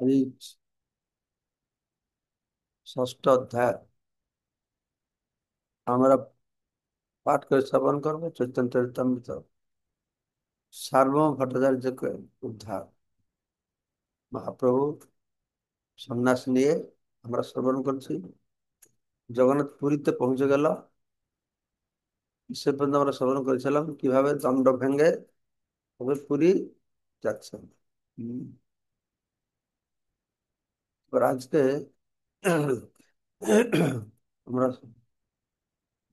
এই ষষ্ঠ অধ্যায় আমরা পাঠ করে শ্রবণ করবো চৈতন্য চরিতামৃত সার্বভৌম ভট্টাচার্যকে উদ্ধার। মহাপ্রভু সন্ন্যাস নিয়ে আমরা শ্রবণ করছি। জগন্নাথ পুরীতে পৌঁছে গেল। সে পর্যন্ত আমরা শ্রবণ করেছিলাম কিভাবে দণ্ড ভেঙে তবে পুরী যাচ্ছেন। হম। এবার আজকে আমরা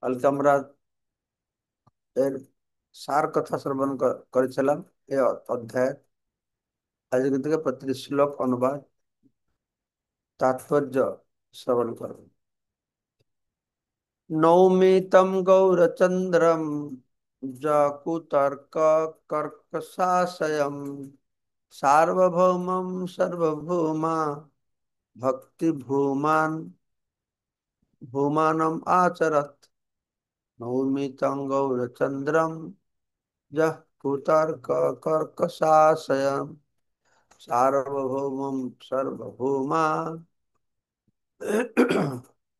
কালকে আমরা এর সার কথা শ্রবণ করেছিলাম এই অধ্যায়। আজকে থেকে প্রতিটি শ্লোক অনুবাদ তাৎপর্য শ্রবণ করব। নৌমি তম গৌরচন্দ্রম জকুতর্ক কর্কশাশয়ম সার্বভৌমম সর্বভৌমা ভক্তি ভূমানম আচরত। নৌমি তম গৌরচন্দ্রম जः कुतर्क कर्कशाशयम् सार्वभौमं सर्वभौमा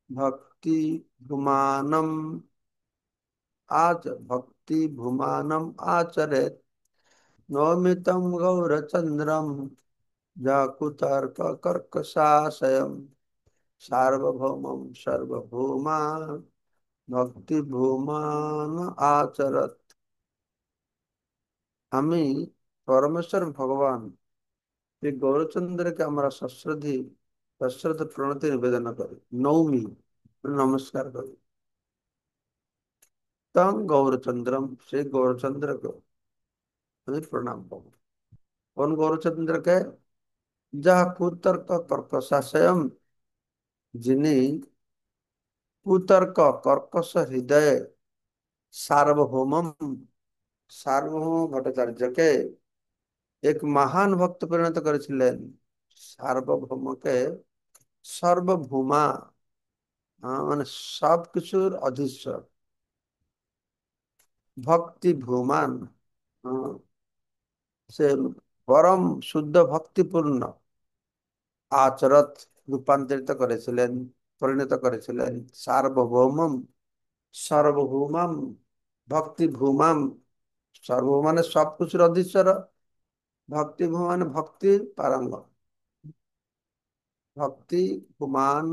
भक्ति भुमानम भक्ति भुमानम आचरेत्। नौमितं गौरचन्द्रं जाकुतर्क कर्कशाशयम् सार्वभौमं सर्वभौमा भक्ति भूमान आचरत्। আমি পরমেশ্বর ভগবান শ্রী গৌরচন্দ্রকে আমরা সশ্রদ্ধ প্রণতি নিবেদন করি। নৌমি নমস্কার করি। তং গৌরচন্দ্রম সেই গৌরচন্দ্রকে আমি প্রণাম করব। কোন গৌরচন্দ্রকে? যাহা কুতর্ক কর্কশাশয়ম, যিনি কুতর্ক কর্কশ হৃদয়ে সার্বভৌমম সার্বভৌম ভট্টাচার্যকে এক মহান ভক্ত পরিণত করেছিলেন। সার্বভৌমকে সর্বভৌমা, মানে সবকিছুর অধীশ্বর। ভক্তি ভূমান, আহ, সে পরম শুদ্ধ ভক্তিপূর্ণ আচরত রূপান্তরিত করেছিলেন, পরিণত করেছিলেন। সার্বভৌমম সর্বভৌমাম ভক্তি ভূমাম, সর্বভৌম মানে সবকিছুর অধীশ্বর। ভক্তি ভূম মানে ভক্তির পারঙ্গম। ভক্তি ভূমান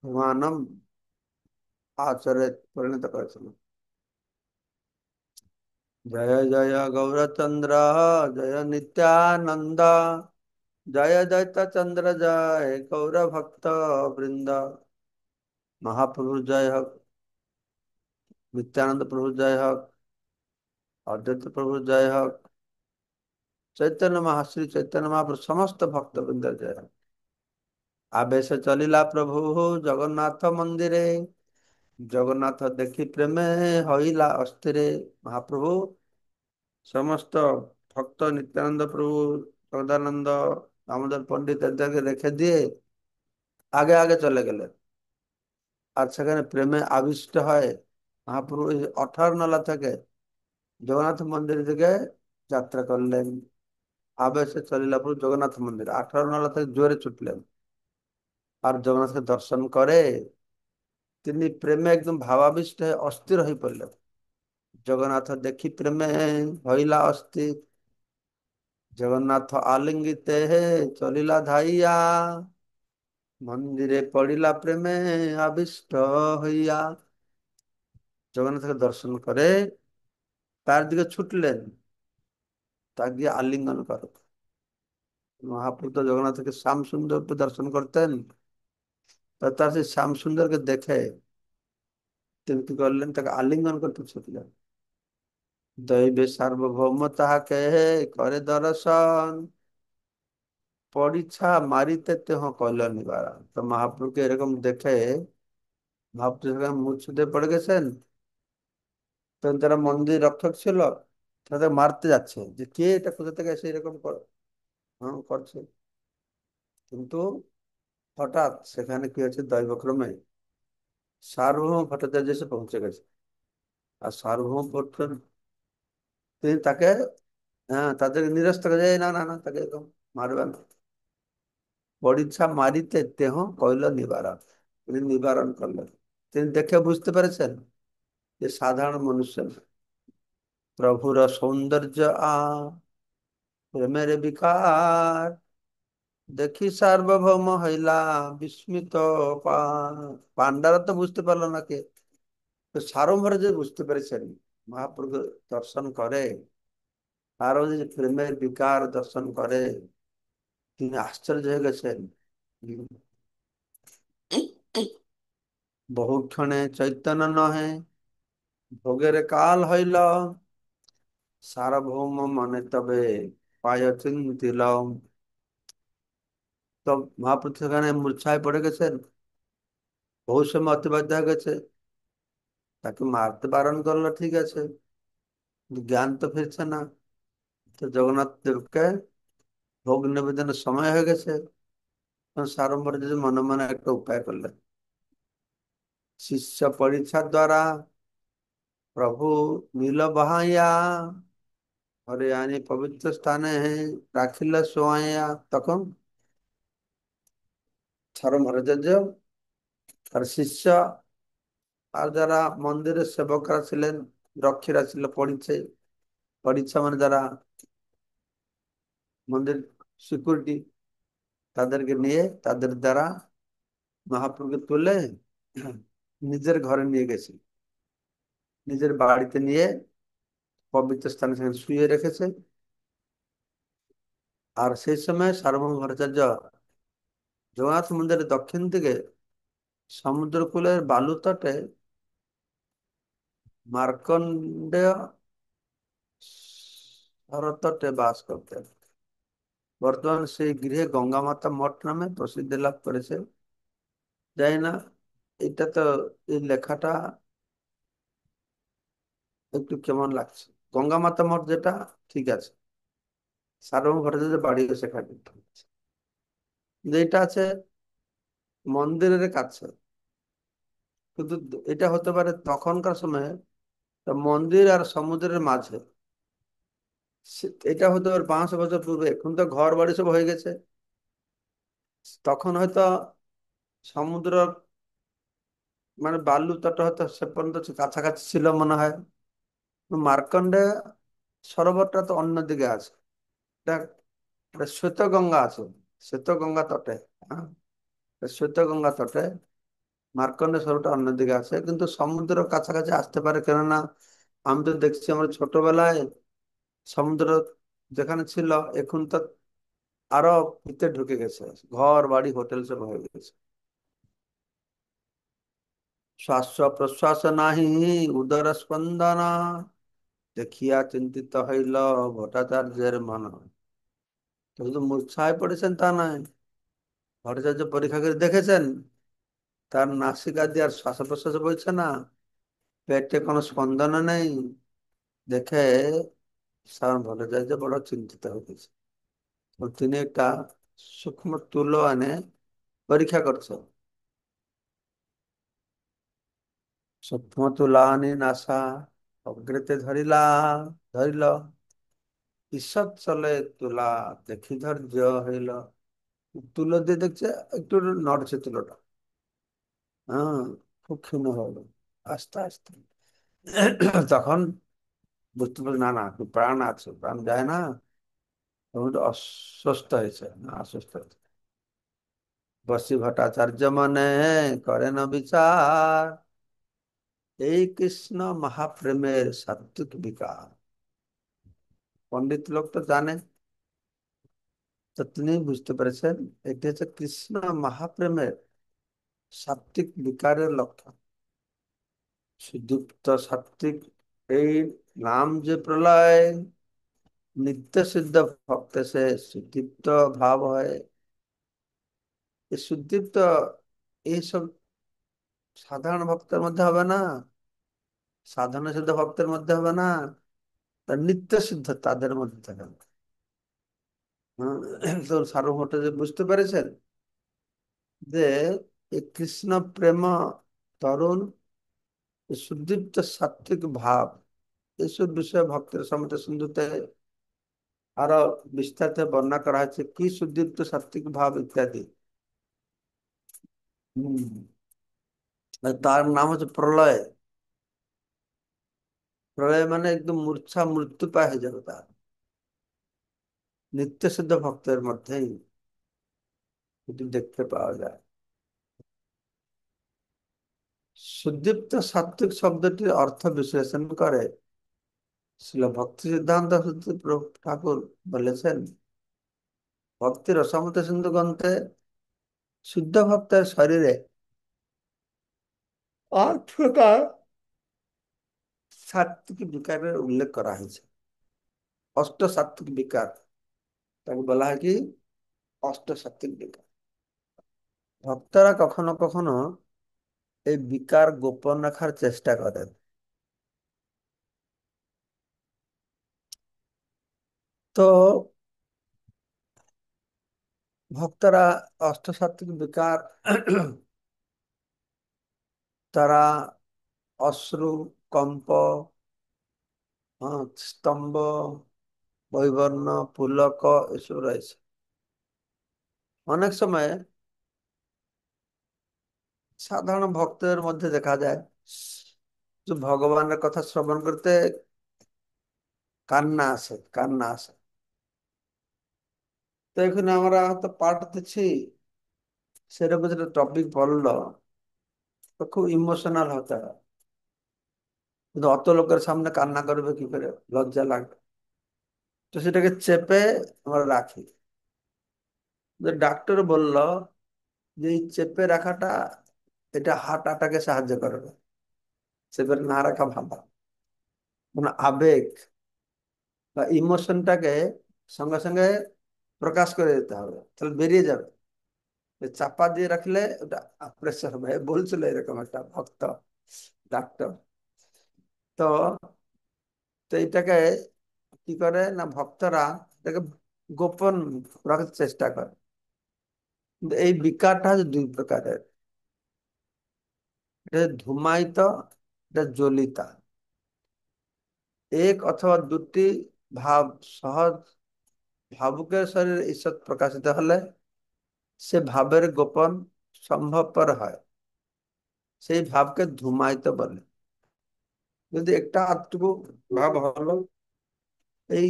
ভূমানম আচরিত পরিণত করেছিলেন। জয় জয় গৌরচন্দ্র জয় নিত্যানন্দ জয় দৈত চন্দ্র জয় গৌর ভক্ত বৃন্দ। মহাপ্রভু জয় হোক, নিত্যানন্দ প্রভু জয় হোক, অদ্বৈত প্রভু জয় হোক, চৈতন্য মহাশ্রী চৈতন্য মহাপ্রভু সমস্ত ভক্তবৃন্দ জয় হোক। আবেশ চলিলা প্রভু জগন্নাথ মন্দিরে, জগন্নাথ দেখি প্রেমে হইলা অস্থিরে। মহাপ্রভু সমস্ত ভক্ত নিত্যানন্দ প্রভু, সদানন্দ, দামোদর পণ্ডিত এদেরকে রেখে দিয়ে আগে আগে চলে গেলেন। আর সেখানে প্রেমে আবিষ্ট হয় মহাপ্রভু এই 18 নলা থেকে জগন্নাথ মন্দির থেকে যাত্রা করলেন। আবেশে চলিলা প্রভু জগন্নাথ মন্দির, 18 নলা থেকে জোরে ছুটলেন। আর জগন্নাথকে দর্শন করে তিনি প্রেমে একদম ভাবাবিষ্ট হয়ে অস্থির হয়ে পড়লেন। জগন্নাথ দেখি প্রেমে হইলা অস্থির, জগন্নাথ আলিঙ্গিতে হে চলিলা ধাইয়া, মন্দিরে পড়িলা প্রেমে আবিষ্ট হইয়া। জগন্নাথকে দর্শন করে তার দিকে ছুটলেন, তাকে গিয়ে আলিঙ্গন করো। মহাপ্রভু তো জগন্নাথকে শ্যাম সুন্দর দর্শন করতেন। তা তার সেই শ্যাম সুন্দরকে দেখে তিনি কি করলেন, তাকে আলিঙ্গন করতে ছুটলেন। দৈবে সার্বভৌম তাহাকে করে দর্শন, পরীক্ষা মারিতে তেহ কইল নিবারণ। তো মহাপ্রভুকে এরকম দেখে মহাপ্রভু সেখানে মূর্ছিতে পড়ে গেছেন। তখন যারা মন্দির রক্ষক ছিল তাদের মারতে যাচ্ছে যে কে এটা কোথা থেকে এসে এরকম করছে। কিন্তু হঠাৎ সেখানে কি হয়েছে, দৈবক্রমে সার্বভৌম ভট্টাচার্য এসে পৌঁছে গেছে। আর সার্বভৌম তিনি তাকে, হ্যাঁ, তাদেরকে নিরস্ত করে, না না না তাকে এরকম মারবে না। পরীক্ষা মারিতে দেহ কইল নিবারণ, তিনি নিবারণ করলেন। তিনি দেখে বুঝতে পেরেছেন যে সাধারণ মানুষ না। প্রভুর সৌন্দর্য আ প্রেমের বিকার, দেখি সার্বভৌম হইলা বিস্মিত। পান্ডারা তো বুঝতে পারলো না কে, তো সারম্ভরে যে বুঝতে পেরেছেন মহাপ্রভু দর্শন করে, আরো যে প্রেমের বিকার দর্শন করে, তিনি আশ্চর্য হয়ে গেছেন। বহুক্ষণে চৈতন্য নহে, ভোগের কাল হইল, সার্বভৌম মনে তবে পায় চিন্তিল। তো মহাপ্রভু সেখানে মূর্ছায় পড়ে গেছেন, বহু সময় অতিবাহিত হয়ে গেছে। তাকে মারতে বারণ করলো, ঠিক আছে, কিন্তু জ্ঞান তো ফিরছে না। তো জগন্নাথ দেবকে ভোগ নিবেদনের সময় হয়ে গেছে, তখন সাড়ম্বরে যদি মনে মনে একটা উপায় করলেন। শিষ্য পরীক্ষার দ্বারা প্রভু নীল বাহাইয়া, ঘরে আনি পবিত্র স্থানে রাখিল শোয়াইয়া। তখন ধর্মরাচার্য তার শিষ্য আর যারা মন্দিরের সেবকরা ছিলেন, রক্ষীরা ছিল, পড়িছে, পরীক্ষা মানে যারা মন্দির সিকিউরিটি, তাদেরকে নিয়ে তাদের দ্বারা মহাপ্রভুকে তুলে নিজের ঘরে নিয়ে গেছে, নিজের বাড়িতে নিয়ে পবিত্র স্থানে সেখানে শুয়ে রেখেছে। আর সেই সময় সার্বভৌম ভট্টাচার্য জগন্নাথ মন্দিরের দক্ষিণ দিকে সমুদ্রকূলের বালু তটে মার্কণ্ডেয় সরতটে বাস করতেন। বর্তমান সেই গৃহে গঙ্গা মাতা মঠ নামে প্রসিদ্ধি লাভ করেছে। জানি না, এটা তো, এই লেখাটা একটু কেমন লাগছে। গঙ্গা মাতা মঠ যেটা ঠিক আছে, সার্বভৌম ভট্টাচার্যের বাড়িও সেখানে, যেটা আছে মন্দিরের কাছে। কিন্তু এটা হতে পারে তখনকার সময়ে মন্দির আর সমুদ্রের মাঝে। এটা হতে পারে 500 বছর পূর্বে, এখন তো ঘর বাড়ি সব হয়ে গেছে। তখন হয়তো সমুদ্র মানে বালু তট হয়তো সে পর্যন্ত কাছাকাছি ছিল মনে হয়। মার্কন্ডে সরোবরটা তো অন্যদিকে আছে। এটা এটা শ্বেতগঙ্গা আছে, শ্বেতগঙ্গা তটে। হ্যাঁ, শ্বেতগঙ্গা তটে মার্কন্ডে সরোবরটা অন্যদিকে আছে, কিন্তু সমুদ্র কাছাকাছি আসতে পারে, কেননা আমি তো দেখছি আমার ছোটবেলায় সমুদ্র যেখানে ছিল, এখন তো আরো ভিতরে ঢুকে গেছে, ঘর বাড়ি হোটেল সব হয়ে গেছে। শ্বাস প্রশ্বাস নাহি, উদর স্পন্দনা, দেখিয়া চিন্তিত হইল ভট্টাচার্যের মন। তো শুধু মূর্ছায় পড়েছেন তা নয়, ভট্টাচার্য পরীক্ষা করে দেখেছেন তার নাসিকা দিয়ে আর শ্বাস প্রশ্বাস বইছে না, পেটে কোনো স্পন্দন নেই। দেখে সাধারণ ভট্টাচার্য বড় চিন্তিত হয়ে গেছে। তো তিনি একটা সূক্ষ্ম তুলো এনে পরীক্ষা করছে। সূক্ষ্ম তুলা আনি নাসা অগ্রেতে ধরিলা, ধরিল, ঈষৎ চলে তুলা, দেখি ধৈর্য হইল। তুলো দিয়ে দেখছে একটু নড়ছে তুলোটা। হ্যাঁ, খুব ক্ষীণ হলো আস্তে আস্তে। তখন বুঝতে পারছি না না, একটু প্রাণ আছে, প্রাণ যায় না। তখন একটু অস্বস্ত হয়েছে, না অসুস্থ হয়েছে। বসি ভট্টাচার্য মনে করেন বিচার, এই কৃষ্ণ মহাপ্রেমের সাত্বিক বিকার। পণ্ডিত লোক তো জানে, তো তিনি বুঝতে পেরেছেন এটি হচ্ছে কৃষ্ণ মহাপ্রেমের সাত্বিক বিকারের লক্ষণ। সুদীপ্ত সাত্বিক, এই নাম যে প্রলয়, নিত্য সিদ্ধ ভক্ত সে সুদীপ্ত ভাব হয়। এই সুদীপ্ত এইসব সাধারণ ভক্তের মধ্যে হবে না, সাধারণ সিদ্ধ ভক্তের মধ্যে হবে না, তার নিত্য সিদ্ধ তাদের মধ্যে থাকবে। তো সার্বভৌম যে বুঝতে পেরেছেন যে এই কৃষ্ণ প্রেম তরুণ, এই সুদীপ্ত সাত্বিক ভাব, এইসব বিষয়ে ভক্তের সমতে সিন্ধুতে আরো বিস্তারিত বর্ণনা করা হয়েছে কি সুদীপ্ত সাত্বিক ভাব ইত্যাদি। হম। আর তার নাম হচ্ছে প্রলয়। প্রলয় মানে একদম মূর্ছা মৃত্যু পায় হয়ে যাবে তার, নিত্য সিদ্ধ ভক্তের মধ্যেই এটি দেখতে পাওয়া যায়। সুদীপ্ত সাত্বিক শব্দটির অর্থ বিশ্লেষণ করে শিল ভক্তি সিদ্ধান্ত সূত্রে প্রভু ঠাকুর বলেছেন, ভক্তি রসামৃত সিন্ধু গ্রন্থে শুদ্ধ ভক্তের শরীরে 8 প্রকার সাত্বিক বিকারের উল্লেখ করা হয়েছে। অষ্ট সাত্বিক বিকার, তাকে বলা হয় কি অষ্ট সাত্বিক বিকার। ভক্তরা কখনো কখনো এই বিকার গোপন রাখার চেষ্টা করেন। তো ভক্তরা অষ্ট সাত্বিক বিকার তারা অশ্রু, কম্প, স্তম্ভ, বৈবর্ণ, পুলক এসব রয়েছে। অনেক সময় সাধারণ ভক্তদের মধ্যে দেখা যায় যে ভগবানের কথা শ্রবণ করতে কান্না আসে, কান্না আসে। তো এখানে আমরা হয়তো পাঠ দিচ্ছি, সেরকম যেটা টপিক বললো, তো খুব ইমোশনাল হতে হয়। কিন্তু অত লোকের সামনে কান্না করবে কি করে, লজ্জা লাগবে। তো সেটাকে চেপে আমরা রাখি। ডাক্তার বলল যে এই চেপে রাখাটা এটা হার্ট অ্যাটাকে সাহায্য করবে, চেপে না রাখা ভালো। মানে আবেগ বা ইমোশনটাকে সঙ্গে সঙ্গে প্রকাশ করে দিতে হবে, তাহলে বেরিয়ে যাবে। চাপা দিয়ে রাখলে ওটা প্রেশার হবে। বলছিল এরকম একটা ভক্ত ডাক্তার। তো তো এটাকে কি করে না, ভক্তরা এটাকে গোপন রাখার চেষ্টা করে। কিন্তু এই বিকারটা হচ্ছে 2 প্রকারের। এটা ধূমায়িত, এটা জ্বলিতা। এক অথবা দুটি ভাব সহজ ভাবুকের শরীরে ঈশ্বর প্রকাশিত হলে সে ভাবের গোপন সম্ভবপর হয়, সেই ভাবকে ধূমায়িত বলে। যদি একটা আধটুকু ভাব হলো, এই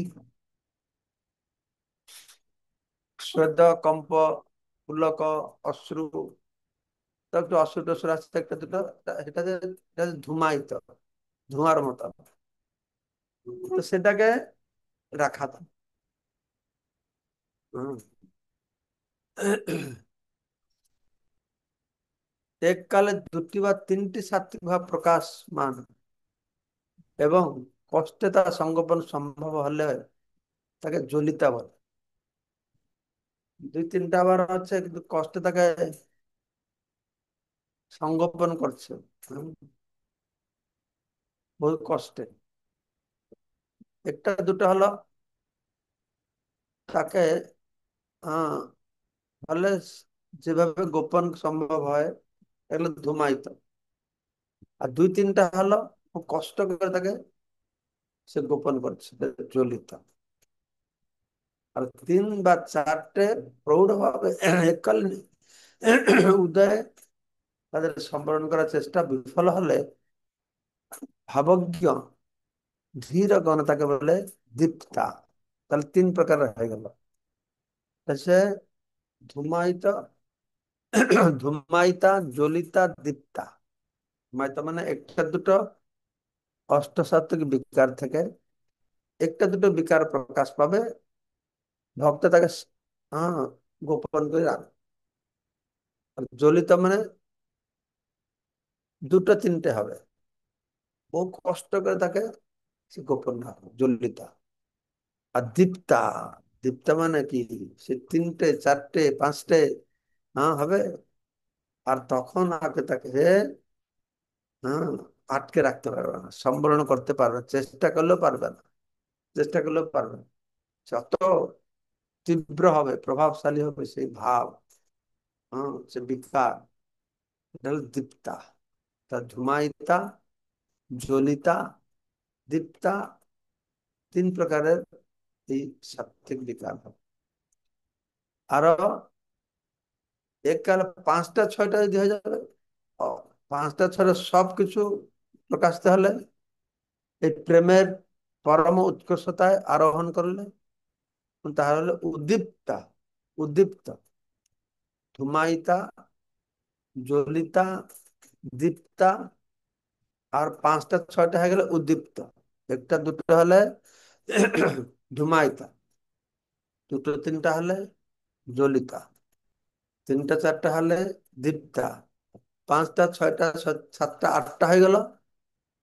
শ্বেত, কম্প, পুলক, অশ্রু, তো একটু অশ্রু টশ্রু আসছে একটা দুটো, এটা যে ধূমায়িত, ধোঁয়ার মতো, তো সেটাকে রাখা দাও। হুম। এককালে দুটি বা তিনটি সাত্বিক ভাব প্রকাশমান এবং কষ্টে তা সংগোপন সম্ভব হলে তাকে জ্বলিতা বলে। 2-3টা আবার হচ্ছে কিন্তু কষ্টে তাকে সংগোপন করছে। হুম, বহু কষ্টে। একটা দুটো হলো তাকে আহ হলে যেভাবে গোপন সম্ভব হয়, এগুলো ধূমায়িত। আর 2-3টা হলো খুব কষ্ট করে তাকে সে গোপন করছে, জ্বলিত। আর 3 বা 4টে প্রৌঢ়ভাবে এককালীন উদয়ে তাদের সম্বরণ করার চেষ্টা বিফল হলে ভাবজ্ঞ ধীর গণতাকে বলে দীপ্তা। তাহলে 3 প্রকার হয়ে গেল। সে ধূমায়িত, ধূমায়িতা, জ্বলিতা, দীপ্তা। ধূমায়িতা মানে একটা দুটো অষ্টসাত্ত্বিক বিকার থেকে একটা দুটো বিকার প্রকাশ পাবে, ভক্ত তাকে হ্যাঁ গোপন করে রাখে। আর জ্বলিত মানে 2-3টে হবে, বহু কষ্ট করে তাকে সে গোপন রাখে, জ্বলিতা। আর দীপ্তা, দীপ্তা মানে কি, সে 3টে 4টে 5টে হবে। আর তখন আগে তাকে হ্যাঁ আটকে রাখতে পারবে না, সম্বরণ করতে পারবে না, চেষ্টা করলেও পারবে না, চেষ্টা করলেও পারবে না। যত তীব্র হবে, প্রভাবশালী হবে সেই ভাব, সে বিকার, এটা হলো দীপ্তা। তা ধূমায়িতা, জ্বলিতা, দীপ্তা, 3 প্রকারের এই সাত্ত্বিক বিকার হবে। আরো এককালে পাঁচটা ছয়টা যদি হয়ে যাবে, ও, পাঁচটা ছয়টা সবকিছু প্রকাশিত হলে, এই প্রেমের পরম উৎকর্ষতায় আরোহণ করলে, তাহলে উদ্দীপ্তা, উদ্দীপ্ত, ধূমায়িতা, জ্বলিতা, দীপ্তা, আর পাঁচটা ছয়টা হয়ে গেলে উদ্দীপ্ত। একটা দুটো হলে ধূমায়িতা, দুটো তিনটা হলে জ্বলিতা, তিনটা চারটা হলে দীপ্তা, পাঁচটা ছয়টা সাতটা আটটা হয়ে গেল,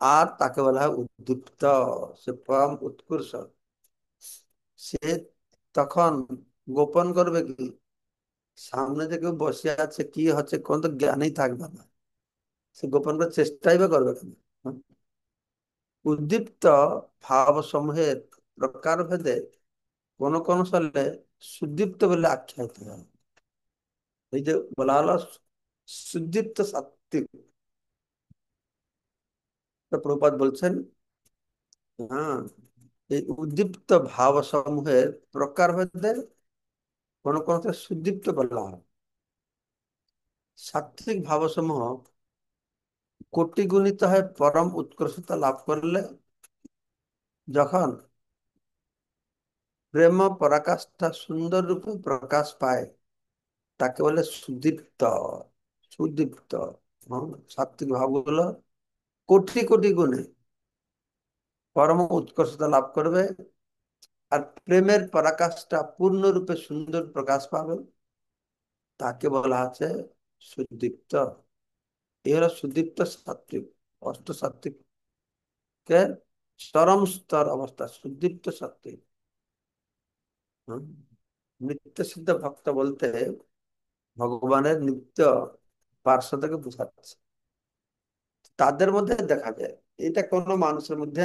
আর তাকে বলা হয় উদ্দীপ্ত। সে পরম উৎকর্ষ। সে তখন গোপন করবে কি? সামনে যে কেউ বসে আছে, কি হচ্ছে কোন তো জ্ঞানই থাকবে না, সে গোপন করার চেষ্টাই বা করবে কেন? উদ্দীপ্ত ভাব সমূহের প্রকার ভেদে কোন কোন সালে সুদীপ্ত বলে আখ্যায়িত হয়। এই যে বলা হলো সুদীপ্ত সাত্ত্বিক, তো প্রভুপাদ বলছেন, হ্যাঁ, এই উদ্দীপ্ত ভাব সমূহের প্রকার ভেদে কোন কোন সুদীপ্ত বলা হয়। সাত্ত্বিক ভাবসমূহ কোটি গুণিত হয় পরম উৎকর্ষতা লাভ করলে, যখন প্রেম পরাকাষ্ঠা সুন্দর রূপে প্রকাশ পায়, তাকে বলে সুদীপ্ত। সুদীপ্ত, সাত্ত্বিক ভাবগুলো কোটি কোটি গুণে পরম উৎকর্ষতা লাভ করবে, আর প্রেমের পরাকাষ্ঠা পূর্ণরূপে সুন্দর প্রকাশ পাবে, তাকে বলা আছে সুদীপ্ত। এই হলো সুদীপ্ত সাত্ত্বিক। অষ্ট সাত্ত্বিকের চরম স্তর অবস্থা সুদীপ্ত সাত্ত্বিক। হুম। নিত্য সিদ্ধ ভক্ত বলতে ভগবানের নিত্য পার্শ্বদেরকে বোঝাচ্ছে, তাদের মধ্যে দেখা যায়। এটা কোনো মানুষের মধ্যে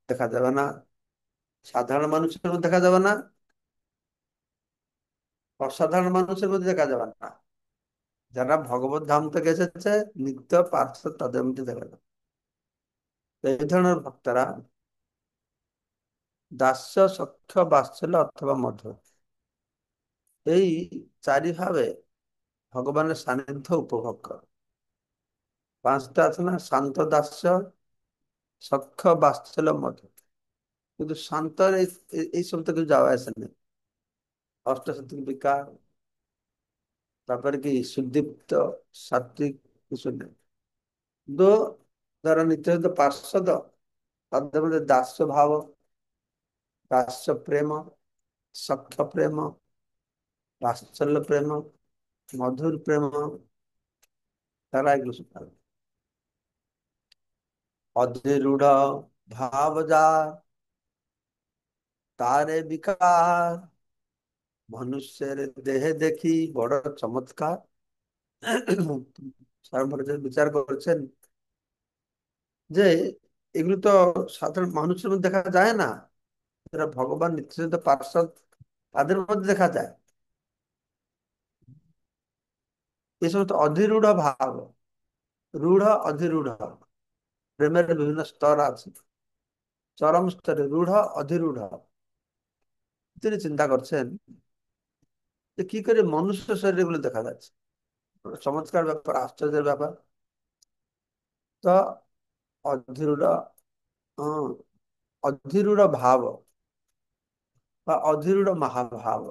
দেখা যাবে না, সাধারণ মানুষের মধ্যে দেখা যাবে না, অসাধারণ মানুষের মধ্যে দেখা যাবে না। যারা ভগবত ধাম থেকে এসেছে নিত্য পার্শ্ব, তাদের মধ্যে দেখা যাবে। তো এই ধরনের ভক্তরা দাস্য, সখ্য, বাৎসল্য অথবা মধুর, এই চারি ভাবে ভগবানের সান্নিধ্য উপভোগ করে। পাঁচটা আছে না, শান্ত, দাস্য, সখ্য, বাৎসল্য, মধুর। কিন্তু শান্তর এই সব তো কিছু যাওয়া আসে না। অষ্টসাত্ত্বিক বিকার, তারপরে কি সুদীপ্ত সাত্ত্বিক, কিছু নেই। কিন্তু যারা নিত্য পার্শ্বদ, তাদের মধ্যে দাস্য ভাব, দাস্য প্রেম, সখ্য প্রেম, বাৎসল্য প্রেম, মধুর প্রেম, তারা এগুলো সব পাবে। অধীরূঢ় ভাব যার, তারে বিকার, মনুষ্যের দেহে দেখি বড় চমৎকার। সার্বভৌম বিচার করেছেন যে এগুলো তো সাধারণ মানুষের মধ্যে দেখা যায় না, যারা ভগবান নিত্যানন্দ পার্ষদ, তাদের মধ্যে দেখা যায়। এই সমস্ত অধিরূঢ় ভাব, রূঢ়, অধিরূঢ়, প্রেমের বিভিন্ন স্তর আছে। চরম স্তরে রূঢ়, অধিরূঢ়। তিনি চিন্তা করছেন যে কি করে মনুষ্য শরীরে গুলো দেখা যাচ্ছে, চমৎকার ব্যাপার, আশ্চর্যের ব্যাপার। তো অধিরূঢ়, হম, অধিরূঢ় ভাব বা অধিরূঢ় মহাভাব,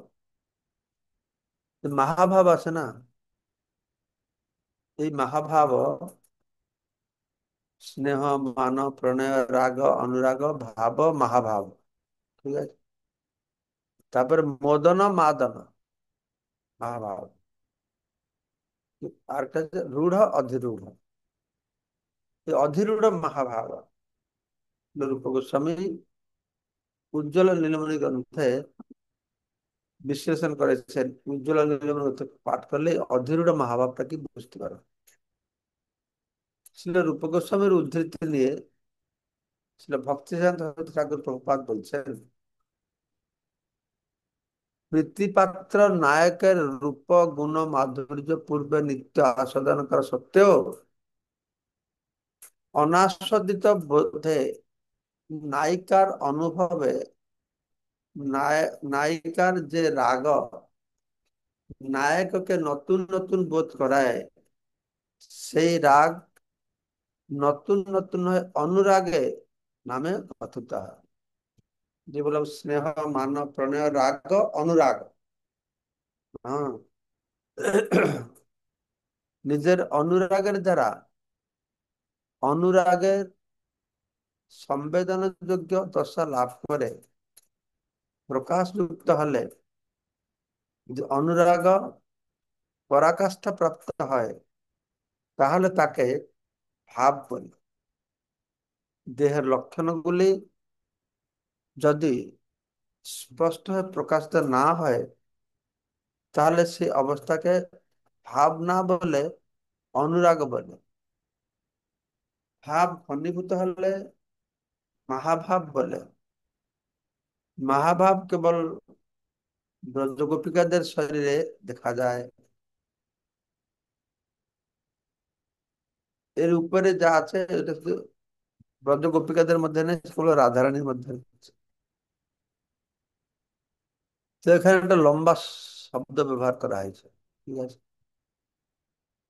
মহাভাব আছে না, এই মহাভাব স্নেহ, মান, প্রণয়, রাগ, অনুরাগ, ভাব, মহাভাব, ঠিক আছে। তারপরে মদন, মাদন, মহাভাব। আর একটা হচ্ছে রূঢ়, অধিরূঢ়। এই অধিরূঢ় মহাভাব রূপ গোস্বামী উজ্জ্বল নীলমণি গ্রন্থে বিশ্লেষণ করেছেন। উজ্জ্বল নীলমণি গ্রন্থ পাঠ করলে অধিরূঢ় মহাভাবটা কি বুঝতে পারো। ছিল রূপ গোস্বামীর উদ্ধৃতি নিয়ে ছিল ভক্তিসাধক ঠাকুর প্রভুপাদ বলছেন, প্রীতিপাত্র নায়কের রূপ, গুণ, মাধুর্য পূর্বে নিত্য আস্বাদন করা সত্ত্বেও অনাস্বাদিত বোধে নায়িকার অনুভবে নায়িকার যে রাগ নায়ককে নতুন নতুন বোধ করায়, সেই রাগ নতুন নতুন হয় অনুরাগে নামে কথিত হয়। যে বললাম স্নেহ, মান, প্রণয়, রাগ, অনুরাগ। হ্যাঁ। নিজের অনুরাগের দ্বারা অনুরাগের সংবেদনযোগ্য দশা লাভ করে প্রকাশযুক্ত হলে, যে অনুরাগ পরাকাষ্ঠা প্রাপ্ত হয়, তাহলে তাকে ভাব বলে। দেহের লক্ষণগুলি যদি স্পষ্ট হয়ে প্রকাশিত না হয়, তাহলে সেই অবস্থাকে ভাব না বলে অনুরাগ বলে। ভাব ঘনীভূত হলে মহাভাব বলে। মহাভাব কেবল ব্রজগোপিকাদের শরীরে দেখা যায়। এর উপরে যা আছে এটা শুধু ব্রজগোপিকাদের মধ্যে নেই, সেগুলো রাধারানীর মধ্যে রয়েছে। তো এখানে একটা লম্বা শব্দ ব্যবহার করা হয়েছে। ঠিক আছে,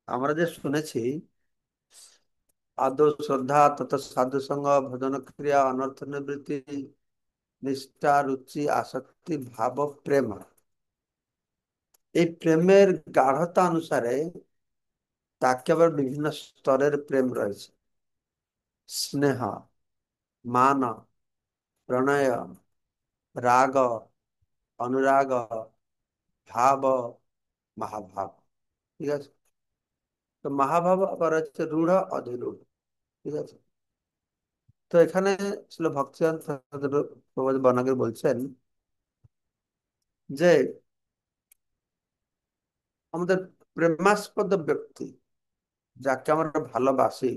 আমরা যে শুনেছি আদৌ শ্রদ্ধা, তত সাধু সঙ্গ, ভজন ক্রিয়া, অনর্থ নিবৃত্তি, নিষ্ঠা, রুচি, আসক্তি, ভাব, প্রেম। এই প্রেমের গাঢ়তা অনুসারে তাকে আবার বিভিন্ন স্তরের প্রেম রয়েছে। স্নেহ, মান, প্রণয়, রাগ, অনুরাগ, ভাব, মহাভাব। ঠিক আছে, তো মহাভাব আবার হচ্ছে রূঢ়, অধিরূঢ়। ঠিক আছে, তো এখানে ছিল ভক্তিদান প্রভুপাদ বর্ণাকে বলছেন যে আমাদের প্রেমাস্পদ ব্যক্তি, যাকে আমরা ভালোবাসি,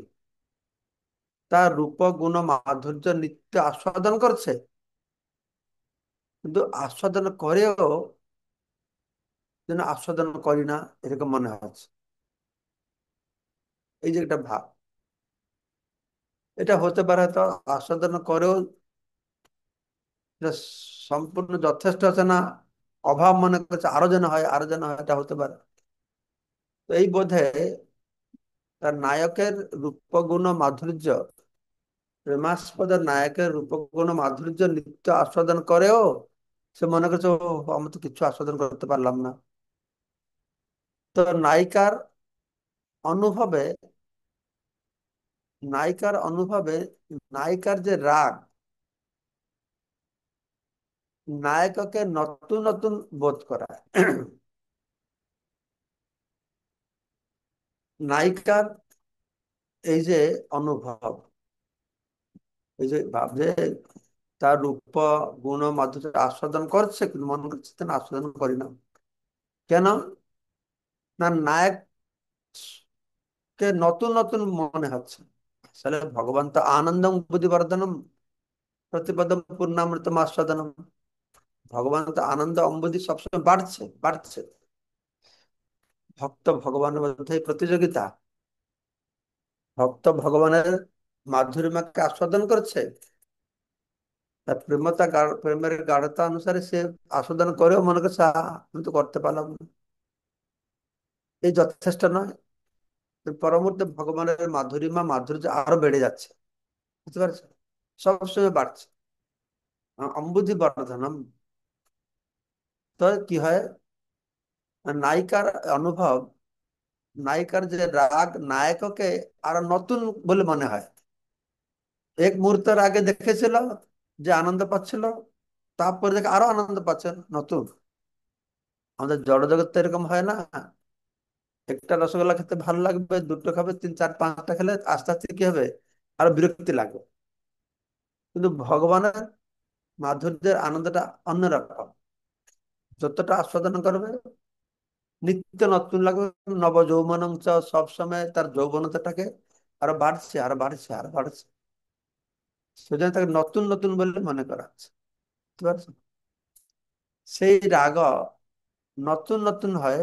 তার রূপ, গুণ, মাধুর্য নিত্য আস্বাদন করছে, কিন্তু আস্বাদন করেও যেন আস্বাদন করি না এরকম মনে হচ্ছে। এই যে একটা ভাব, এটা হতে পারে তো আস্বাদন করেও এটা সম্পূর্ণ যথেষ্ট আছে না, অভাব মনে করছে, আরো যেন হয়, আরো যেন হয়, এটা হতে পারে। তো এই বোধে তার নায়কের রূপগুণ মাধুর্য, প্রেমাস্পদ নায়কের রূপগুণ মাধুর্য নিত্য আস্বাদন করেও সে মনে করছে, ও আমি তো কিছু আস্বাদন করতে পারলাম না। তো অনুভবে নায়িকার অনুভবে নায়িকার যে রাগ নায়ককে নতুন নতুন বোধ করায়। নায়িকার এই যে অনুভব, এই যে ভাবছে তার রূপ, গুণ, মাধুর্য আস্বাদন করছে, কিন্তু মনে করছে না আস্বাদন করি না। কেন না? নায়ককে নতুন নতুন মনে হচ্ছে। আসলে ভগবান তো আনন্দম বুদ্ধিবর্ধনম প্রতিপদম পূর্ণামৃতম আস্বাদনম। ভগবান তো আনন্দ অম্বুদি সবসময় বাড়ছে বাড়ছে। ভক্ত ভগবানের মধ্যে প্রতিযোগিতা, ভক্ত ভগবানের মাধুর্যকে আস্বাদন করছে, তার প্রেমের গাঢ়তা অনুসারে সে আস্বাদন করেও মনে করছে, আমি তো করতে পারলাম না, এই যথেষ্ট নয়। পরবর্তী ভগবানের মাধুর্য আরো বেড়ে যাচ্ছে। বুঝতে পারছো? সবসময় বাড়ছে। অম্বুধি বর্ধনম। তো কি হয়, নায়িকার অনুভব, নায়িকার যে রাগ নায়ককে আরো নতুন বলে মনে হয়। এক মুহূর্তের আগে দেখেছিল যে আনন্দ পাচ্ছিল, তারপরে দেখে আরো আনন্দ পাচ্ছেন নতুন। আমাদের জড় জগৎ তো এরকম হয় না। একটা রসগোল্লা খেতে ভালো লাগবে, দুটো খাবে, তিন চার পাঁচটা খেলে আস্তে আস্তে কি হবে, আরো বিরক্তি লাগবে। কিন্তু ভগবানের মাধুর্যের আনন্দটা অন্যরকম। যতটা আস্বাদন করবে নিত্য নতুন লাগবে। নব যৌবন সবসময় তার যৌবনতাটাকে আরো বাড়ছে, আরো বাড়ছে, আরো বাড়ছে। সেজন্য তাকে নতুন নতুন বলে মনে করা হচ্ছে। বুঝতে পারছো? সেই রাগ নতুন নতুন হয়,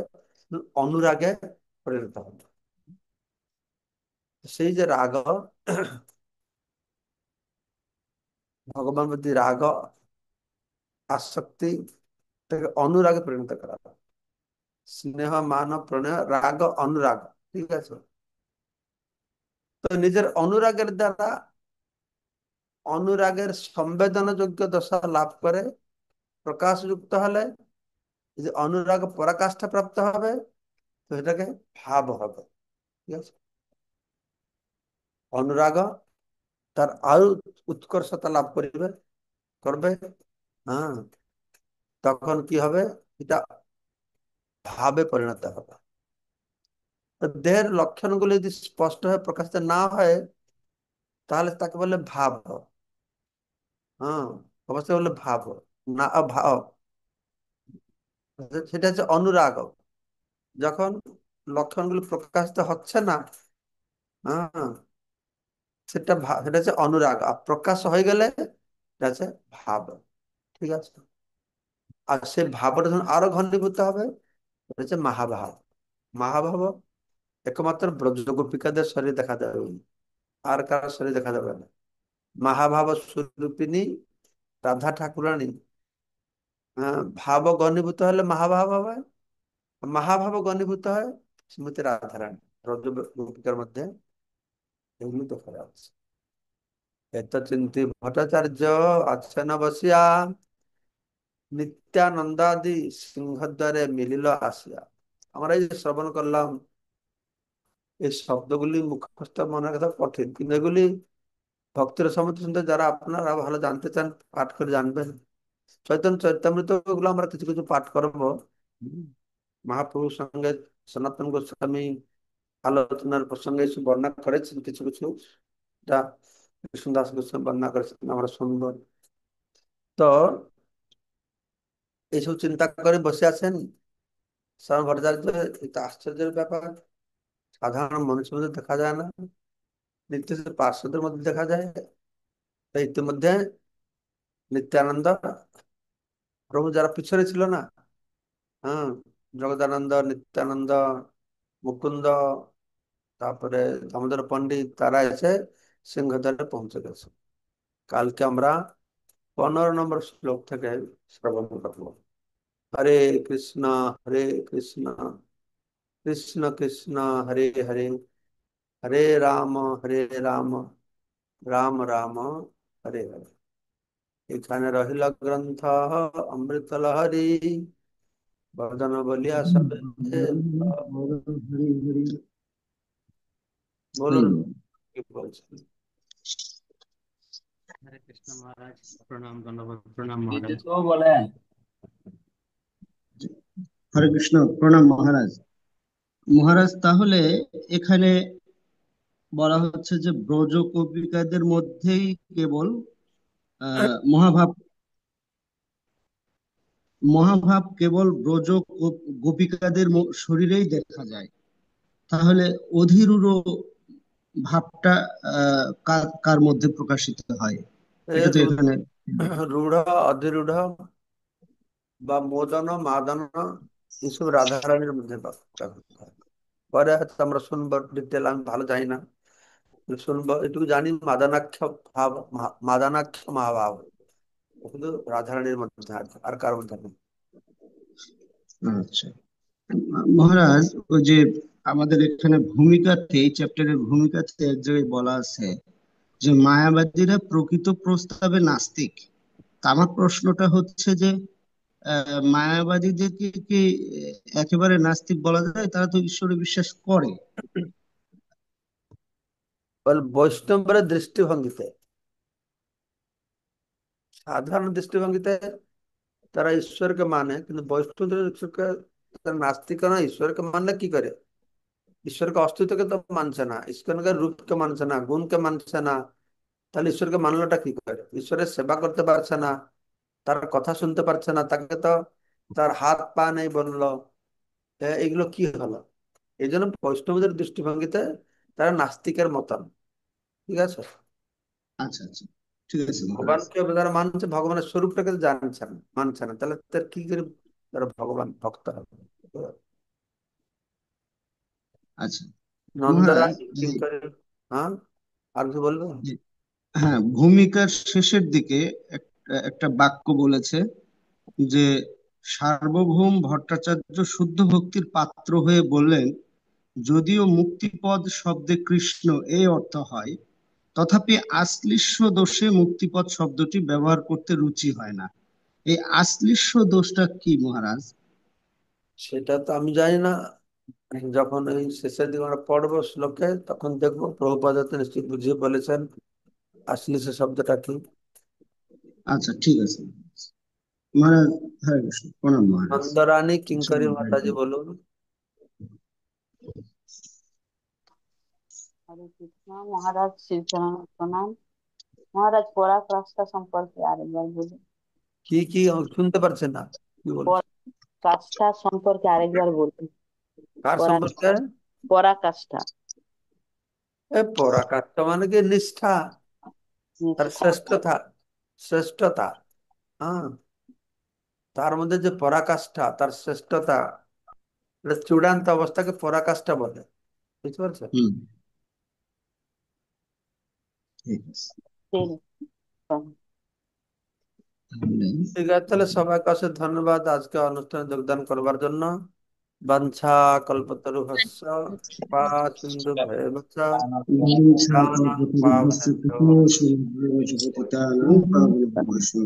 অনুরাগে পরিণত হবে। সেই যে রাগ, ভগবান প্রতি রাগ আসক্তি থেকে অনুরাগে পরিণত করা হয়। স্নেহ মান প্রণয় রাগ অনুরাগ, ঠিক আছে। তো নিজের অনুরাগের দ্বারা অনুরাগের সংবেদনযোগ্য দশা লাভ করে প্রকাশযুক্ত হলে, যদি অনুরাগ পরাকাষ্ঠা প্রাপ্ত হবে তো এটাকে ভাব হবে, ঠিক আছে। অনুরাগ তার আরো উৎকর্ষতা লাভ করিবে, করবে। হ্যাঁ, তখন কি হবে, এটা ভাবে পরিণত হবে। তো দেহের লক্ষণগুলো যদি স্পষ্ট হয়ে প্রকাশিত না হয় তাহলে তাকে বলে ভাব। হ্যাঁ, অবশ্যই বলে ভাব, না ভাব। সেটা হচ্ছে অনুরাগ। যখন লক্ষণগুলো প্রকাশিত হচ্ছে না, হ্যাঁ, সেটা হচ্ছে অনুরাগ। আর প্রকাশ হয়ে গেলে এটা হচ্ছে ভাব, ঠিক আছে। আর সেই ভাবটা যখন আরো ঘনীভূত হবে, এটা হচ্ছে মহাভাব। মহাভাব একমাত্র ব্রজ গোপিকাদের শরীরে দেখা যাবে, আর কারো শরীরে দেখা যাবে না। মহাভাব স্বরূপিনী রাধা ঠাকুরানী, ভাব ঘনীভূত হলে মহাভাব হবে। মহাভাব ঘনীভূত হয় শ্রীমতী রাধারানী। ব্রজ গোপিকার মধ্যে এগুলি দেখা যাচ্ছে। এত চিন্তি ভট্টাচার্য আচ্ছন্ন বসিয়া নিত্যানন্দাদি সিংহদ্বারে মিলিল আসিয়া। আমরা এই যে শ্রবণ করলাম, এই শব্দগুলি মুখস্থ মনে রাখা কঠিন, কিন্তু এগুলি ভক্তের সমর্থ শুনতে যারা আপনারা ভালো জানতে চান পাঠ করে জানবেন। চৈতন্য চৈতামৃত গুলো আমরা কিছু কিছু পাঠ করবো। হুম। মহাপ্রভুর সঙ্গে সনাতন গোস্বামী আলোচনার প্রসঙ্গে এসে বর্ণনা করেছেন কিছু কিছু, যা কৃষ্ণদাস গোস্বামী বর্ণনা করেছেন, আমরা শুনবো। তো এইসব চিন্তা করে বসে আছেন শ্রবণ ভট্টাচার্য। এটা আশ্চর্যের ব্যাপার, সাধারণ মানুষের মধ্যে দেখা যায় না, নিত্য পার্শ্বদের মধ্যে দেখা যায়। তাই ইতিমধ্যে নিত্যানন্দ প্রভু যারা পিছনে ছিল না, হ্যাঁ, জগদানন্দ, নিত্যানন্দ, মুকুন্দ, তারপরে দামোদর পণ্ডিত, তারা এসে সিংহদ্বারে পৌঁছে গেছে। কালকে আমরা 15 নম্বর শ্লোক থেকে শ্রবণ করবো। হরে কৃষ্ণ, হরে কৃষ্ণ, কৃষ্ণ কৃষ্ণ, হরে হরে, হরে রাম, হরে রাম, রাম রাম, হরে হরে। এখানে রহিল গ্রন্থ অমৃত লহরী, বদন বলিয়া সবে। হরি হরি। বলুন, হরি কি বলছেন। হরে কৃষ্ণ মহারাজ, প্রণাম, দণ্ডবত প্রণাম গীতে মহারাজ। তো বলেন। হরে কৃষ্ণ, প্রণাম মহারাজ। মহারাজ, তাহলে এখানে বলা হচ্ছে যে ব্রজ গোপিকাদের মধ্যেই কেবল মহাভাব মহাভাব কেবল ব্রজ গোপিকাদের শরীরেই দেখা যায়। তাহলে অধীরূঢ় ভাবটা কার কার মধ্যে প্রকাশিত হয়? এ এটা তো এখানে। রূঢ়, অধিরূঢ় বা মোদন মাদন, এসব রাধারানীর মধ্যে পার্থক্য হয়। পরে হয়তো আমরা শুনবো, ডিটেল আমি ভালো জানি না, শুনবো এটুকু জানি। মাদানাক্ষ ভাব, মাদানাক্ষ মহাভাব শুধু রাধারানীর মধ্যে আছে, আর কার মধ্যে নেই। আচ্ছা মহারাজ, ওই যে আমাদের এখানে ভূমিকাতে, এই চ্যাপ্টারের ভূমিকাতে এক জায়গায় বলা আছে যে মায়াবাদীরা প্রকৃত প্রস্তাবে নাস্তিক। তা আমার প্রশ্নটা হচ্ছে যে মায়াবাদীদেরকে কি একেবারে নাস্তিক বলা যায়? তারা তো ঈশ্বরে বিশ্বাস করে। বল বৈষ্ণবের দৃষ্টিভঙ্গিতে, সাধারণ দৃষ্টিভঙ্গিতে তারা ঈশ্বরকে মানে, কিন্তু বৈষ্ণবদের ঈশ্বরকে, তারা নাস্তিক না। ঈশ্বরকে মানলে কি করে, ঈশ্বরকে অস্তিত্বকে তো মানছে না, ঈশ্বরকে রূপকে মানছে না, গুণকে মানছে না, তাহলে ঈশ্বরকে মানলোটা কি করে? ঈশ্বরের সেবা করতে পারছে না, তার কথা শুনতে পারছে না, তাকে তো তার হাত পা নেই বললো, এগুলো কি হলো? এই জন্য বৈষ্ণবদের দৃষ্টিভঙ্গিতে তারা নাস্তিকের মতন, ঠিক আছে। আচ্ছা আচ্ছা, ঠিক আছে মহারাজ। ভগবানকে যারা মানছে, ভগবানের স্বরূপটাকে জানছে না, মানছে না, তাহলে তার কি করে তারা ভগবান ভক্ত হবে? আচ্ছা নন্দরায় মহারাজ, কি করে? হ্যাঁ, আর কি বলবো? যে হ্যাঁ, ভূমিকার শেষের দিকে একটা একটা বাক্য বলেছে যে সার্বভৌম ভট্টাচার্য শুদ্ধ ভক্তির পাত্র হয়ে বললেন, যদিও মুক্তিপদ শব্দে কৃষ্ণ এই অর্থ হয়, তথাপি আশ্লিষ্য দোষে মুক্তিপদ শব্দটি ব্যবহার করতে রুচি হয় না। এই আশ্লিষ্য দোষটা কি মহারাজ? সেটা তো আমি জানি না। যখন এই শেষের দিকে আমরা পড়বো শ্লোকে, তখন দেখবো প্রভুপাদ তো নিশ্চয়ই বুঝিয়ে বলেছেন আসলে সে শব্দটা কি। আচ্ছা, ঠিক আছে মহারাজ। হরে কৃষ্ণ, প্রণাম মহারাজ। নন্দরানী আসলে কিঙ্করি গাইড মাতাজি করুন। বলুন। হরে কৃষ্ণ মহারাজ, শ্রীচরণ প্রণাম। মহারাজ, পরাকাষ্ঠা সম্পর্কে আরেকবার বলুন। কি কি শুনতে পারছেন না, কি বলছেন? পরাকাষ্ঠা সম্পর্কে আরেকবার বলুন। কার সম্পর্কে? পরাকাষ্ঠা। পরাকাষ্ঠাা। পরাকাষ্ঠ মানে কি নিষ্ঠা, তার নিষ্ঠা। শ্রেষ্ঠতা, শ্রেষ্ঠতা। হ্যাঁ, তার মধ্যে যে পরাকাষ্ঠা, তার শ্রেষ্ঠতা, এটা চূড়ান্ত অবস্থাকে পরাকাষ্ঠা বলে। বুঝতে পারছেন? হুম, ঠিক আছে। ঠিক আছে। তাহলে ঠিক আছে, তাহলে সবাইকে অশেষ ধন্যবাদ আজকে অনুষ্ঠানে যোগদান করবার জন্য। বাঞ্ছা কল্পতরুভ্যশ্চ কৃপা সিন্ধু ভৈবচ পাবনেভ্যো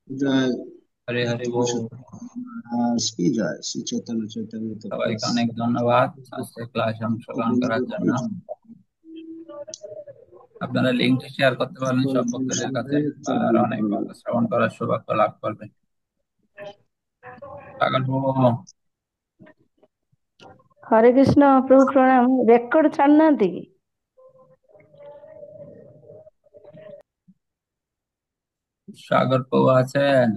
জয় হরে হরে বল। মহারাজ কি জয়, শ্রী চৈতন্য চৈতন্য সবাইকে অনেক ধন্যবাদ আজকের ক্লাসে অংশগ্রহণ করার জন্য। আপনারা লিঙ্কটি শেয়ার করতে পারেন সব ভক্তদের কাছে, আর অনেক কথা শ্রবণ করার সৌভাগ্য লাভ করবেন। পাগল বাবু, হরে কৃষ্ণ প্রভু প্রণাম। রেকর্ড ছাড়ুନାହାନ୍ତି କି? সাগর বাবু আছেন?